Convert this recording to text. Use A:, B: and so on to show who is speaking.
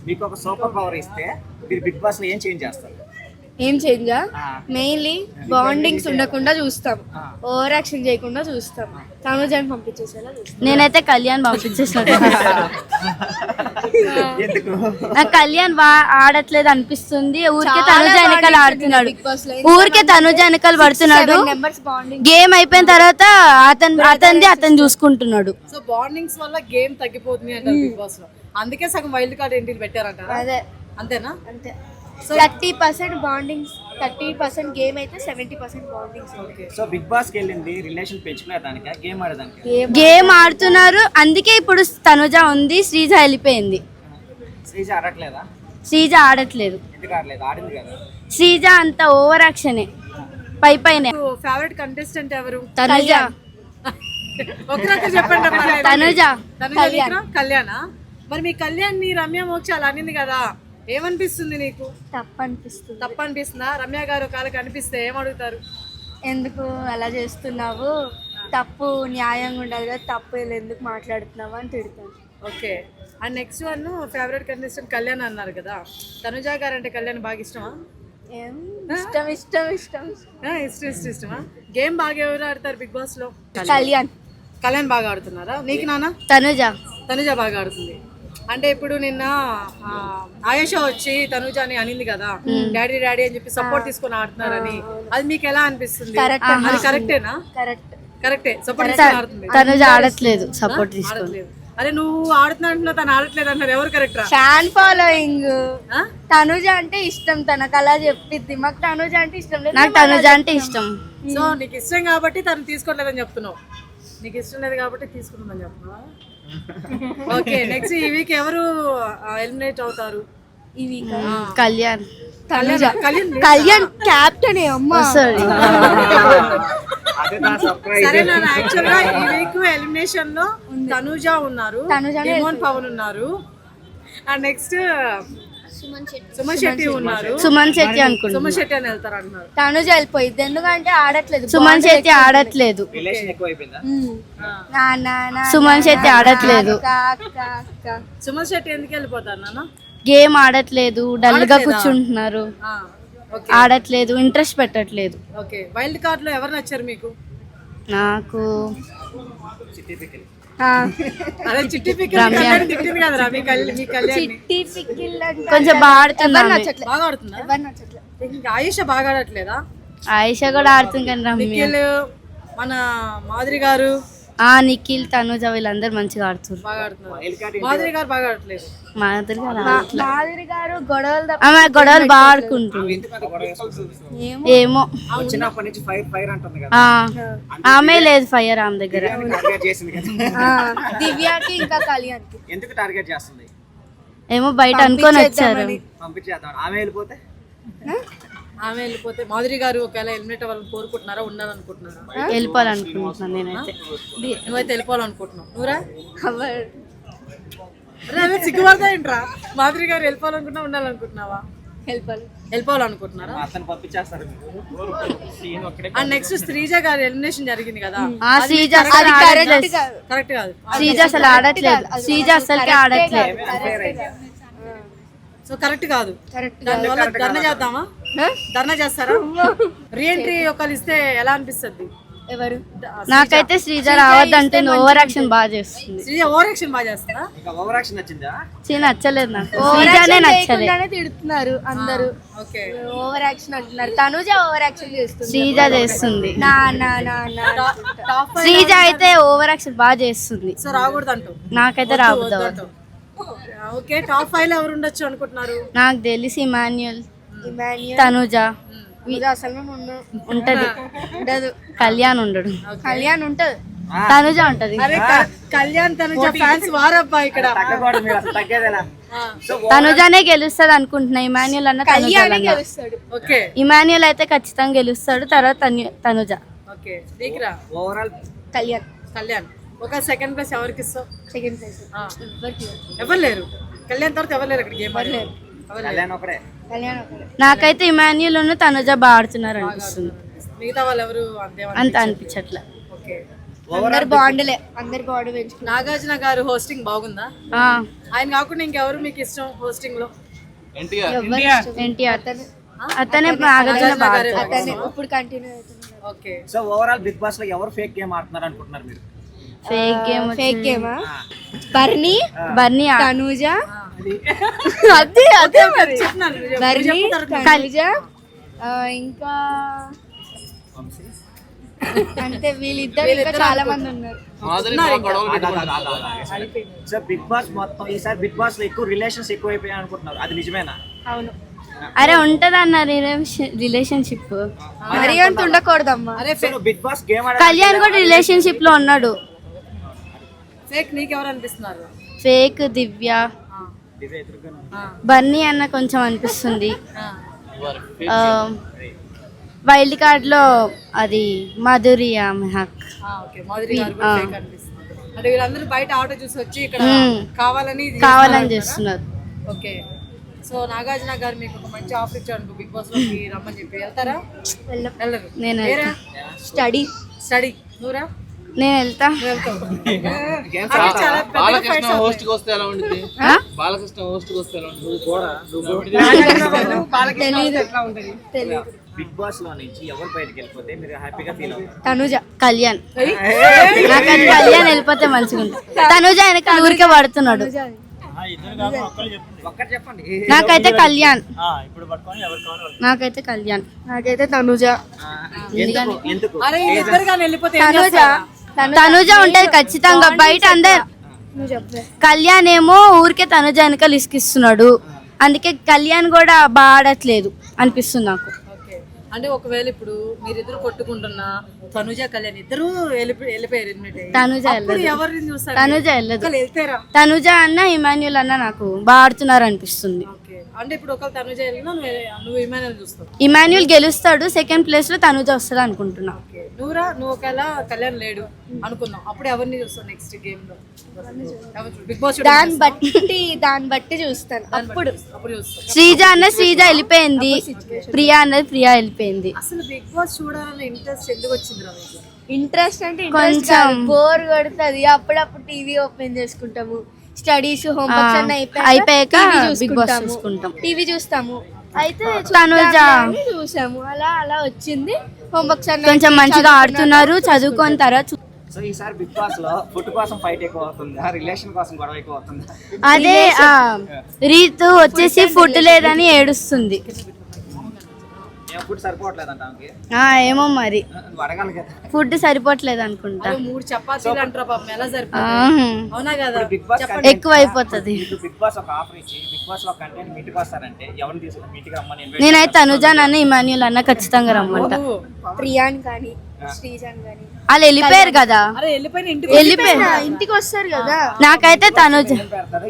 A: మీకు ఒక super power ఇస్తే మీరు బిగ్ బాస్ లో ఏం చేంజ్ చేస్తారు?
B: ఏం చేంజా? మెయిన్లీ బాండింగ్స్ ఉండకుండా చూస్తాం, ఓవర్ యాక్షన్ చేయకుండా చూస్తాం, తనుజని పంపించేసేలా చూస్తాం.
C: నేనైతే కళ్యాణ్ పంపించేసినట్టు
A: ఎందుకు?
C: నాకు కళ్యాణ్ ఆడట్లేదు అనిపిస్తుంది. ఊరికే తనుజ వెనకాల ఆడుతున్నాడు, ఊరికే తనుజ వెనకాల పడుతున్నాడు. గేమ్ అయిపోయిన తర్వాత అతను చూసుకుంటున్నాడు.
D: సో బాండింగ్స్ వల్ల గేమ్ తగ్గిపోతుంది అంటారు బిగ్ బాస్ లో. అందుకే సగం వైల్డ్ కార్డ్ ఎంట్రీలు పెట్టారంటారా?
B: అదే
D: అంతేనా?
B: అంతే. 30% బాండింగ్స్, 30% గేమ్ అయితే 70% బాండింగ్స్.
A: సో బిగ్ బాస్ కి వెళ్ళింది రిలేషన్ పెంచుకునేదానికి, గేమ్ ఆడేదానికి?
C: గేమ్ ఆడుతున్నారు, అందుకే ఇప్పుడు తనుజ ఉంది, శ్రీజ వెళ్ళిపోయింది.
A: శ్రీజ ఆడట్లేదా?
C: శ్రీజ ఆడట్లేదు.
A: ఎందుకు ఆడలేదు? ఆడింది కదా.
C: శ్రీజ అంత ఓవర్ యాక్షనే, పైనే.
D: ఫేవరెట్ కంటెస్టెంట్ ఎవరు?
C: తనుజ.
D: ఒకరికి చెప్పండి.
C: తనుజ.
D: కళ్యాణా? మరి మీ కళ్యాణ్ ని రమ్య మోక్ష అలా అనింది కదా, ఏమనిపిస్తుంది నీకు?
B: తప్పు అనిపిస్తుంది.
D: తప్పు అనిపిస్తుందా? రమ్య గారు ఒకవేళ కనిపిస్తే ఏమడుగుతారు?
B: ఎందుకు అలా చేస్తున్నావు, తప్పు న్యాయంగా ఉండాలి కదా, తప్పు ఎందుకు మాట్లాడుతున్నావు అని తిడతాను.
D: Okay. And next one favourite contestant Kalyan అన్నారు కదా, తనుజ గారు అంటే కళ్యాణ్ బాగా ఇష్టమా?
B: ఏం ఇష్టం ఇష్టం ఇష్టం
D: ఇష్టమా? గేమ్ బాగా ఎవరు ఆడతారు బిగ్ బాస్ లో? కళ్యాణ్ బాగా ఆడుతున్నారా? నీకు నాన్న? తనుజ బాగా ఆడుతుంది. అంటే ఇప్పుడు నిన్న ఆయేష వచ్చి తనుజ అని అనింది కదా, డాడీ డాడీ అని చెప్పి సపోర్ట్ తీసుకొని ఆడుతున్నారని, అది మీకు ఎలా అనిపిస్తుంది? అది కరెక్టేనా? కరెక్టే. సపోర్ట్ తీసుకొని ఆడుతుంది.
C: తనుజ ఆడట్లేదు, సపోర్ట్ తీసుకొని.
D: అరే నువ్వు ఆడుతున్నా అంటున్నావు, తను ఆడట్లేదు అన్నారు, ఎవరు కరెక్ట్?
B: Fan following. తనుజ అంటే ఇష్టం, తనకు అలా చెప్పిద్ది. మాకు తనుజ అంటే ఇష్టం లేదు,
C: నాకు తనుజ అంటే ఇష్టం.
D: సో నీకు ఇష్టం కాబట్టి తను తీసుకోవట్లేదని చెప్తున్నావు, నీకు ఇష్టం లేదు కాబట్టి తీసుకుంటుందని చెప్తున్నావా? ఓకే. నెక్స్ట్ ఈ వీక్ ఎవరు ఎలిమినేట్ అవుతారు?
B: ఈ వీక్
C: కళ్యాణ్.
B: కళ్యాణ్ క్యాప్టెన్. అమ్మా
D: సరే నాన్న, యాక్చువల్ గా ఈ వీక్ ఎలిమినేషన్ లో తనుజ ఉన్నారు, ఇమోన్ పవన్ ఉన్నారు, అండ్ నెక్స్ట్ సుమన్ శెట్టి ఉన్నారు.
C: సుమన్ శెట్టి అనుకుంటా,
D: సుమన్ శెట్టి అని వెళ్తారు అంటున్నారు.
B: తనుజ వెళ్ళిపోయింది ఎందుకంటే ఆడట్లేదు.
C: సుమన్ శెట్టి ఆడట్లేదు.
A: రిలేషన్ ఎక్కువైపోయిందా?
C: సుమన్ శెట్టి ఆడట్లేదు.
D: సుమన్ శెట్టి ఎందుకు వెళ్ళిపోతారు నాన్న?
C: గేమ్ ఆడట్లేదు, డల్ గా కూర్చుంటున్నారు, ఆడట్లేదు, ఇంట్రెస్ట్ పెట్టట్లేదు.
D: ఓకే. వైల్డ్ కార్డ్ లో ఎవరు నచ్చారు మీకు?
C: నాకు
D: అదే చిట్టి పిక్కిల్ తిట్టింది కదరా మీ కళ్యాణ్.
C: కొంచెం బాగా ఆడుతున్నా.
D: బాగా ఆడుతుందా? ఆయేష బాగా ఆడట్లేదా?
C: ఆయేష కూడా ఆడుతుంది కానీ
D: నిఖిల్, మన మాధురి గారు,
C: నిఖిల్, తనుజ వీళ్ళందరూ మంచిగా ఆడుతున్నారు.
D: బాగా ఆడుతున్నారు. మాధురి గారు బాగా ఆడట్లేదు.
B: మాధురి గారు
C: గొడవలు బాగా ఆడుకుంటుంది. ఏమో
A: వచ్చినప్పటి నుంచి ఫైర్ అంటుంది కదా,
C: ఆమె లేదు ఫైర్ ఆమె దగ్గర.
B: దివ్యాకి ఇంకా కళ్యాణ్
A: ఎందుకు టార్గెట్ చేస్తుంది?
C: ఏమో బయట అనుకొని వచ్చారు.
A: పంపించేద్దాం. ఆమె వెళ్ళిపోతే
D: మాధురి గారు ఒకవేళ ఎలిమినేట్ అవ్వాలని కోరుకుంటున్నారా, ఉండాలనుకుంటున్నారా?
C: వెళ్ళిపోవాలనుకుంటున్నాను నేనైతే.
D: నువ్వైతే వెళ్ళిపోవాలనుకుంటున్నావు. నువ్వురా? సిగ్గుపడతా ఏంట్రా? మాధురి గారు వెళ్ళిపోవాలనుకుంటున్నా, ఉండాలనుకుంటున్నావా? వెళ్ళిపోవాలనుకుంటున్నారా? అండ్ నెక్స్ట్ శ్రీజ గారు ఎలిమినేషన్ జరిగింది కదా, కరెక్ట్ కాదు.
C: శ్రీజ అసలు ఆడట్లేదు, శ్రీజ అసలుకే ఆడట్లేదు.
D: సో కరెక్ట్ కాదు. దానివల్ల ధర్నా చేద్దామా? ధర్నా చేస్తారా? రీఎంట్రీ ఒకళ్ళు ఇస్తే ఎలా అనిపిస్తుంది?
B: ఎవరు?
C: నాకైతే శ్రీజ రావద్దంటే ఓవర్ యాక్షన్ బాగా చేస్తుంది.
D: శ్రీజ ఓవర్ యాక్షన్ బాగా చేస్తుందా?
A: ఓవర్ యాక్షన్ నచ్చిందా?
C: నచ్చలేదు నాకు. శ్రీజనే నచ్చలేదు.
B: తిడుతున్నారు అందరూ.
D: ఓకే.
B: ఓవర్ యాక్షన్ అంటున్నారు. తనుజ ఓవర్ యాక్షన్ చేస్తుంది.
C: శ్రీజ చేస్తుంది.
D: టాప్
C: శ్రీజ అయితే ఓవర్ యాక్షన్ బాగా చేస్తుంది.
D: సో రాకూడదు అంటూ?
C: నాకైతే రావద్దు.
D: ఓకే. టాప్ 5 లో ఎవరు ఉండొచ్చు అనుకుంటున్నారు?
C: నాకు తెలిసి ఇమాన్యుయల్, తనుజ
B: అసలు
C: ఉంటది, కళ్యాణ్ ఉండడు.
B: కళ్యాణ్ ఉంటది,
C: తనుజ ఉంటది.
D: కళ్యాణ్ తనుజ ఫ్యాన్స్ వారబ్బా ఇక్కడ.
C: తనుజనే గెలుస్తుంది అనుకుంటున్నా. ఇమాన్యుయల్ అన్న
B: కళ్యాణ్ గెలుస్తాడు.
D: ఓకే.
C: ఇమాన్యుయల్ అయితే ఖచ్చితంగా గెలుస్తాడు, తర్వాత తనుజ.
D: ఓకే. దీక్రా
A: ఓవరాల్
D: కళ్యాణ్. ఒక సెకండ్ ప్లేస్ ఎవరికి ఇస్తావు?
B: సెకండ్ ప్లేస్
D: ఎవరు లేరు. కళ్యాణ్ తర్వాత ఎవరు లేరు అక్కడ గేమ్ ఆడలేరు.
C: నాకైతే ఇమాన్యుయల్ ఉన్న తనుజ బాగా ఆడుతున్నారు అనిపిస్తుంది.
D: మిగతా వాళ్ళు ఎవరు
C: అంత అనిపించట్లే.
D: ఓకే.
B: అందరు బాండ్లే, అందరు బాండ్ పెంచుకున్నారు.
D: నాగార్జున గారు హోస్టింగ్ బాగుందా?
C: ఆ,
D: ఆయన కాకుండా ఇంకెవరు మీకు ఇష్టం హోస్టింగ్ లో?
C: ఎన్టీఆర్ అతనే నాగార్జున బాగా
B: అతనే ఇప్పుడు కంటిన్యూ అవుతుంది.
D: Okay.
A: So overall Bigg Boss లో ఎవరు ఫేక్ గేమ్ ఆడుతున్నారు అనుకుంటున్నారు మీరు?
C: ఫేక్ గేమ్
B: ఫేక్ గేమా? బర్నీ,
C: బర్నీ
B: తనూజ, అదే అదే మరి బర్నీ, తనూజ, ఇంకా అంటే వీళ్ళిద్దరు ఇంకా చాలా మంది ఉన్నారు.
A: సో బిగ్ బాస్ మొత్తం ఈసారి బిగ్ బాస్ లో ఎక్కువ రిలేషన్స్ ఎక్కువ అయిపోయాయి అనుకుంటున్నారు, అది నిజమేనా?
B: అవును.
C: అరే ఉంటదన్న రిలేషన్షిప్,
B: మరీ అంత ఉండకూడదమ్మా.
D: అరే
A: బిగ్ బాస్ గేమ్
C: కళ్యాణ్ కూడా రిలేషన్షిప్ లో ఉన్నాడు.
D: ఫేక్ నీకెవరు అనిపిస్తున్నారు?
C: ఫేక్ దివ్య, బన్నీ అన్న కొంచెం అనిపిస్తుంది. వైల్డ్ కార్డ్ లో అది మాధురియా మెహక్.
D: ఓకే, మాధురి గారు కూడా fake అనిపిస్తున్నారు. అంటే వీళ్ళందరూ బయట ఆటో చూసి వచ్చి ఇక్కడ కావాలని
C: చేస్తున్నారు.
D: ఓకే. సో నాగార్జున గారు మీకు ఒక మంచి ఆఫర్ ఇచ్చారు బిగ్ బాస్ లోకి రమ్మని చెప్పి, వెళ్తారా? వెళ్ళరు.
C: నేను
B: స్టడీ
D: నువ్వురా?
C: నేను వెళ్తా.
D: చాలా పెద్ద
E: బాలకృష్ణ హోస్ట్ కి వస్తే ఎలా ఉంటుంది? బాలకృష్ణ హోస్ట్ కి వస్తే ఎలా ఉంటుంది?
A: బిగ్ బాస్ లో నుంచి ఎవరు బయటకు వెళ్ళిపోతే మీరు హ్యాపీగా ఫీల్ అవుతారు?
B: తనూజ,
C: కళ్యాణ్. నాకైతే కళ్యాణ్ వెళ్ళిపోతే మంచిగా ఉంటుంది. తనుజ వెనక ఊరికే పడుతున్నాడు.
A: ఒక్కటి చెప్పండి.
C: నాకైతే కళ్యాణ్. నాకైతే కళ్యాణ్.
B: నాకైతే తనూజ.
A: ఎందుకు?
D: అరే ఇద్దరు కానీ వెళ్ళిపోతే ఏం
B: తనూజ,
D: చేస్తారా?
C: తనుజ ఉంటది ఖచ్చితంగా బయట అందరు.
B: నువ్వు చెప్పే.
C: కళ్యాణ్ ఏమో ఊరికే తనుజ వెనక ఇసుకిస్తున్నాడు, అందుకే కళ్యాణ్ కూడా బాగా ఆడట్లేదు అనిపిస్తుంది నాకు.
D: ఓకే. అంటే ఒకవేళ ఇప్పుడు మీరిద్దరు కొట్టుకుంటున్నా తనుజ కళ్యాణ్ ఇద్దరు వెళ్ళిపోయారు eliminate అయ్యి.
C: తనుజ
D: అప్పుడు
C: వెళ్ళదు.
D: ఎవరిని చూస్తారు?
C: తనుజ వెళ్ళదు.
D: ఒకళ్ళు వెళ్తారా?
C: తనుజ అన్న ఇమాన్యుల్ అన్న నాకు బాగా ఆడుతున్నారు అనిపిస్తుంది.
D: ఓకే. అంటే ఇప్పుడు ఒకళ్ళు తనుజ వెళ్ళినా నువ్వు ఇమానుయల్ చూస్తావు.
C: ఇమాన్యుల్ గెలుస్తాడు, సెకండ్ ప్లేస్ లో తనుజ వస్తుంది అనుకుంటున్నా.
D: ఓకే. నువ్వు ఒకవేళ కళ్యాణ్ లేడు అనుకుందాం, అప్పుడు ఎవరిని చూస్తావు నెక్స్ట్ గేమ్ లో? బిగ్ బాస్
B: దాన్ని బట్టి చూస్తాను.
D: అప్పుడు చూస్తావు.
C: శ్రీజ వెళ్ళిపోయింది, ప్రియా ప్రియా వెళ్ళిపోయింది.
D: అసలు బిగ్ బాస్ చూడాలన్న ఇంట్రెస్ట్ ఎందుకు వచ్చింది రా మీకు?
B: ఇంట్రెస్ట్ అంటే
C: కొంచెం
B: బోర్ కొడుతుంది. అప్పుడప్పుడు టీవీ ఓపెన్ చేసుకుంటాము, స్టడీస్ హోంవర్క్స్ అన్ని
C: అయిపోయాక బిగ్ బాస్ చూసుకుంటాం.
B: టీవీ చూస్తాము. అయితే
C: తనుజ
B: చూసాము, అలా అలా వచ్చింది. హోంవర్క్స్ అన్ని
C: కొంచెం మంచిగా ఆడుతున్నారు, చదువుకొని తర్వాత.
A: సో ఈసారి బిగ్ బాస్ లో ఫుడ్ కోసం ఫైట్ ఎక్కువ అవుతుందా, రిలేషన్ కోసం గొడవ ఎక్కువ అవుతుందా?
C: అదే రీతు వచ్చేసి ఫుడ్ లేదని ఏడుస్తుంది.
A: ఫుడ్ సరిపోవట్లేదంట ఆమెకి.
C: ఏమో మరి
A: నువ్వు అడగాలి కదా.
C: ఫుడ్ సరిపోవట్లేదు అనుకుంటా.
D: 3 చపాతీలు అంటారా పాపం, ఎలా సరిపోతుంది? అవునా కదా?
A: బిగ్ బాస్
C: ఎక్కువ అయిపోతుంది.
A: బిగ్ బాస్ ఒక ఆఫర్ ఇచ్చి బిగ్ బాస్ లో కంటెంట్ మీ ఇంటికి వస్తారంటే ఎవరిని తీసుకుని మీ ఇంటికి రమ్మని invite
C: నేనైతే తనుజ నన్ను ఇమాన్యుల్ అన్న ఖచ్చితంగా రమ్మంట.
B: ప్రియాన్ కానీ శ్రీజాన్ కానీ
C: వాళ్ళు వెళ్ళిపోయారు కదా,
D: అరే వెళ్ళిపోయిన ఇంటికి
C: వెళ్ళిపోయారు
B: ఇంటికి వస్తారు కదా.
C: నాకైతే తనుజ
A: పెడతారు.